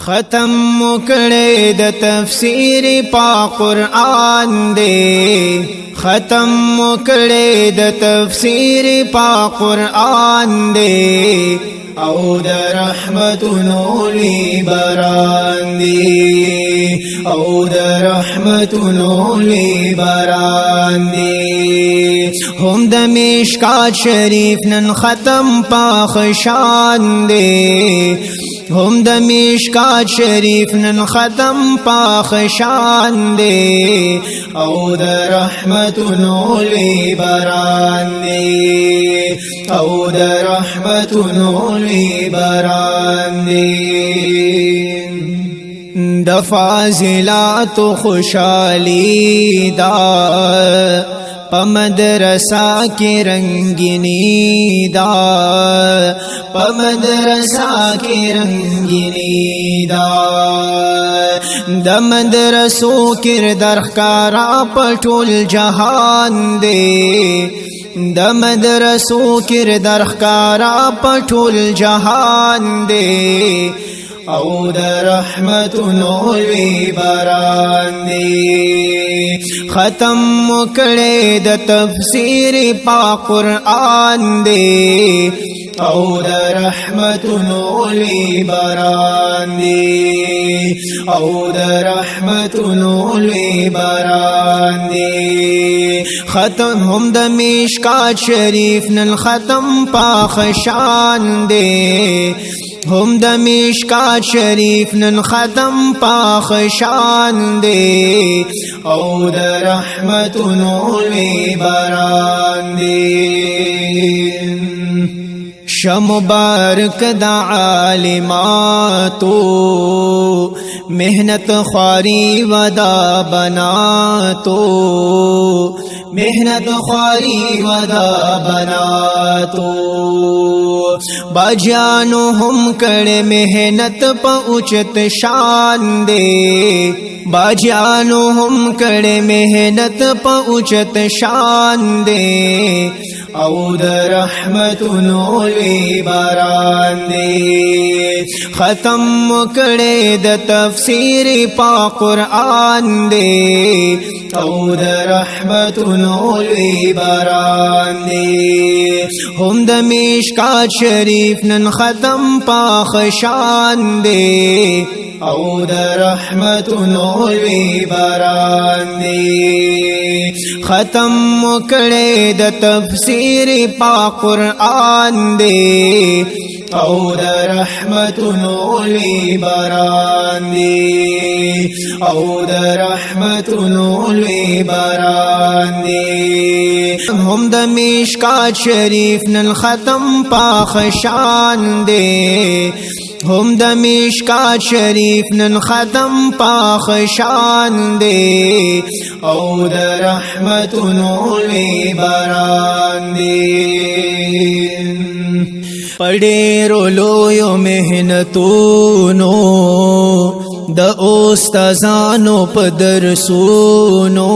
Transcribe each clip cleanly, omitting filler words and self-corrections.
ختم مکڑے د تفسیر پا قرآن دے ختم مکڑے د تفسیر پا قرآن دے او د رحمتونو لی باران دی او د رحمتونو لی باران دی هم د مشکات شریف نن ختم پاک شان دی هم د مشکات شریف نن ختم پاک شان دی او د رحمتونو لی باران دی او د رحمتونو لی باران دی د فاضلات خوشالی دا پمدرسا کی رنگینی دا پمدرسا کی رنگینی دا د مدرسو کردار ښکارا پټول جهان دے د مدرسو کردار ښکارا پټول جهان دے او د رحمتونو لی باران دی ختم مکڑے د تفسیر پا قرآن دے او د رحمتونو لی باران دی او د رحمتونو لی باران دی ختم هم د مشکات شریف نن ختم پاک شان دے هم د مشکات شریف نن ختم پاک شان دے او د رحمتونو لی باران دی شمبارک دا عالماتو محنت خواری ودا بناتو محنت خواری ودا بناتو باجانو ہم کڑے محنت پا اچت شان دے باجانو ہم کڑے محنت پا اچت شان دے او د رحمتونو لی باران دے ختم مکڑے د تفسیر پا قرآن دے او د رحمتونو لی باران دے هم د مشکات شریف نن ختم پاک شان دے او د رحمتونو لی باران دے ختم مکڑے د تفسیر پا قرآن دے او د رحمتونو لی باران دی او د رحمتونو لی باران دی هم د مشکات شریف نن ختم پاک شان دے هم د مشکات شریف نن ختم پاک شان دے او د رحمتونو لی باران دی پڑیرو لویو محنتونو د استازانو په درسونو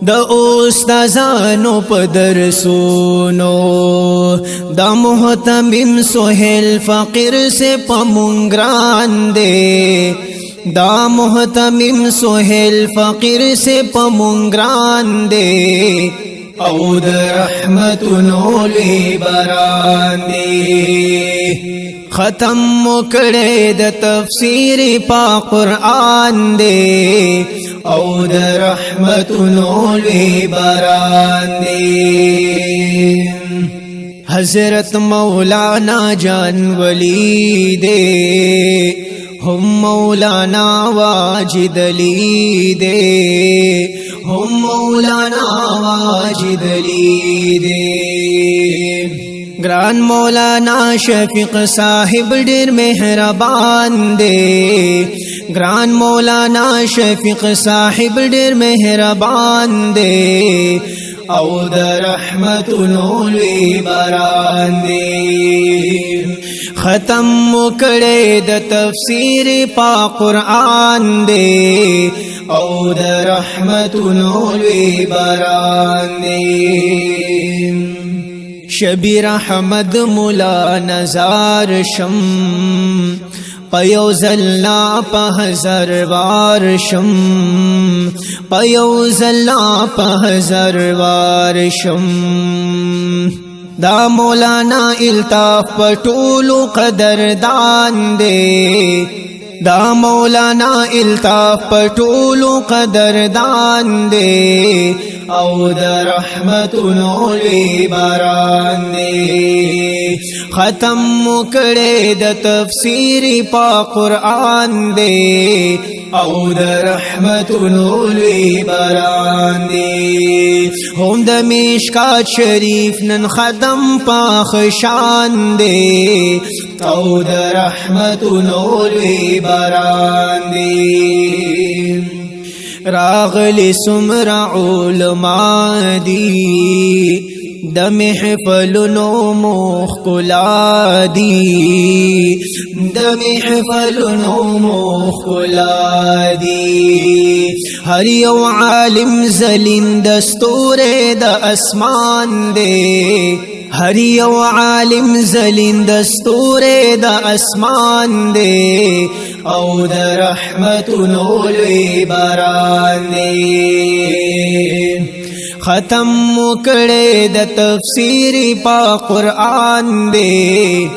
د استازانو په درسونو د محتمم سہیل فقیر سے پمنگران دے دا محتمم سہیل فقیر سے پمنگران دے او د رحمتونو لی باران دی ختم مکڑے د تفسیر پا قرآن دے او د رحمتونو لی باران دی حضرت مولانا جان ولی دے هم مولانا واجد علی دے هم مولانا واجد علی دے گران مولانا شفیق صاحب ډیر مهربان دے گران مولانا شفیق صاحب ډیر مهربان دے او د رحمتونو لی باران دے ختم مکڑے د تفسیر پا قرآن دے او د رحمتونو لی باران دے شبیر احمد مولا نزار شم پیو زلا په هزار وار شم پیو زلا په هزار وار شم دا مولانا الطاف پټولو قدردان دے دا مولانا الطاف پټولو قدردان دے او دا رحمت نولی باران دے ختم مکڑے دا تفسیر پا قرآن دے او دا رحمت نولی باران دے هم دا مشکات شریف نن ختم پا خشان دے او دا رحمت نولی باران دے راغلی سمرا علماء دی د محفلونو مخکلا دی د محفلونو مخکلا دی هر یو عالم زلین دستور د اسمان دے هر یو عالم زلین دستور د اسمان دے او د رحمت نولی باران دے ختم مکڑے د تفسیر پا قرآن دے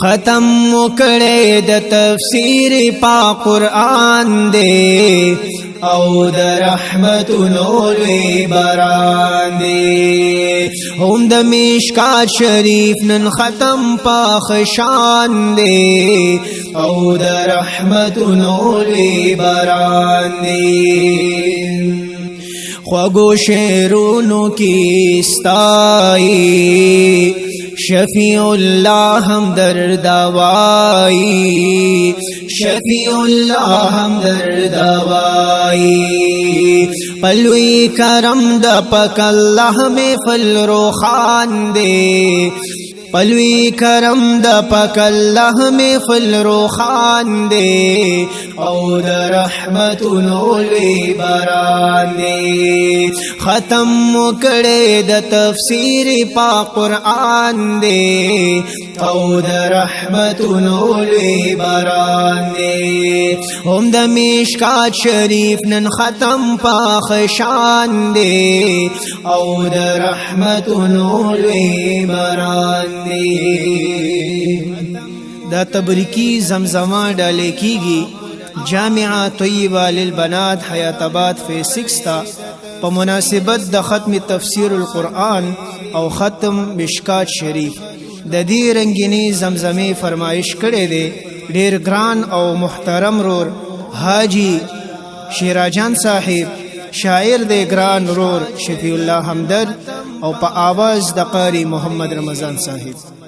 ختم مکڑے د تفسیر پا قرآن دے او د رحمت نولی باران دے هم د مشکات شریف نن ختم پا خشان دے او د رحمت نولی باران دے خواگو شیرونو کی ستائی شفیع اللہ ہم دردوائی شفیع اللہ ہم دردوائی پلوی کرم دا پک اللہ میں فل روخان دے پلوی کرم دا پک اللہ میں فل روخان دے او دا رحمت نولی باران دے ختم مکڑے دا تفسیر پا قرآن دے او دا رحمت نولی باران دے هم دا مشکات شریف نن ختم پا خشان دے او دا رحمت نولی باران دا تبریکی زمزمہ ڈالے کی گی جامعہ طیبہ للبنات حیات آباد فیز 6 تا پا مناسبت دا ختم تفسیر القرآن او ختم مشکات شریف دا دی رنگینی زمزمی فرمائش کرے دے دیر گران او محترم رور حاجی شیراجان صاحب شاعر دے گران رور شفیع اللہ ہمدرد او پا آواز دا قاری محمد رمضان صاحب